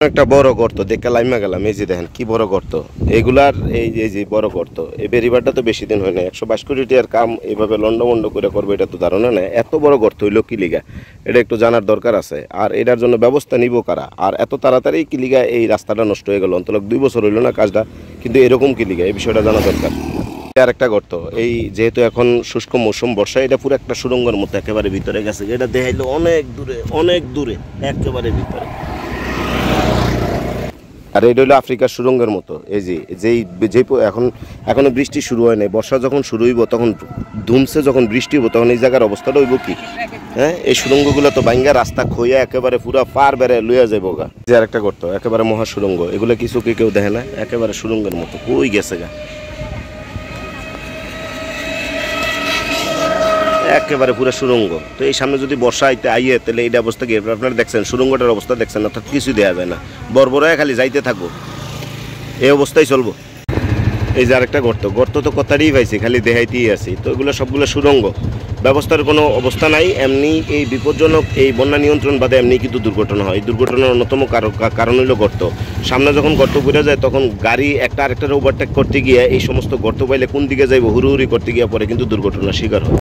একটা বড় গর্ত দেখে লাইমা গেলাম। এই যে দেখেন কি বড় গর্ত এগুলার, এই যে বড় গর্ত। এই বেরিবারটা তো বেশি দিন হয় না, 122 কোটি টাকার কাম এইভাবে লন্ডমন্ড করে করবে এটা তো ধারণা নেই। এত বড় গর্ত হইলো কি লিগা, এটা একটু জানার দরকার আছে। আর এটার জন্য ব্যবস্থা নিব কারা, আর এত তাড়াতাড়ি কি লিগা এই রাস্তাটা নষ্ট হয়ে গেল? অন্তত 2 বছর হইলো না কাজটা, কিন্তু এরকম কি লিগা এই বিষয়টা জানা দরকার। আর একটা গর্ত, এই যেহেতু এখন শুষ্ক মৌসুম বর্ষা, এটা পুরো একটা সুড়ঙ্গের মতো একেবারে ভিতরে গেছে। এটা দেখাইলো অনেক দূরে একেবারে ভিতরে। আর এটা হলো আফ্রিকার সুড়ঙ্গের মতো। এই যে এখনো বৃষ্টি শুরু হয় নাই, বর্ষা যখন শুরু হইব তখন ধুমসে যখন বৃষ্টি হইব তখন এই জায়গার অবস্থাটা হইব কি? হ্যাঁ, এই সুড়ঙ্গগুলো তো ভাঙ্গা রাস্তা খইয়া একেবারে পুরা পার বেড়ে লইয়া যাবো গা। যে আর একটা করতো একেবারে মহা সুড়ঙ্গ, এগুলো কিছু কি কেউ দেখে না, একেবারে সুড়ঙ্গের মতো কই গেছে গা, একেবারে পুরো সুড়ঙ্গ। তো এই সামনে যদি বর্ষা আইয়ে তাহলে এই অবস্থা কি? আপনারা দেখছেন সুড়ঙ্গটার অবস্থা দেখছেন, অর্থাৎ কিছু দেওয়া যায় না, বরবরায় খালি যাইতে থাকবো, এই অবস্থায় চলবো। এই যে আরেকটা গর্ত তো কথাটাই পাইছি, খালি দেখাইতেই আছি। তো এগুলো সবগুলো সুড়ঙ্গ, ব্যবস্থার কোনো অবস্থা নাই। এমনি এই বিপজ্জনক এই বন্যা নিয়ন্ত্রণ বাদে এমনি কিন্তু দুর্ঘটনা হয়। এই দুর্ঘটনার অন্যতম কারণ হলো গর্ত। সামনে যখন গর্ত পড়ে যায় তখন গাড়ি একটা আরেকটার ওভারটেক করতে গিয়ে এই সমস্ত গর্ত পাইলে কোন দিকে যাইব হুড়ুহুড়ি করতে গিয়ে পরে কিন্তু দুর্ঘটনার শিকার হয়।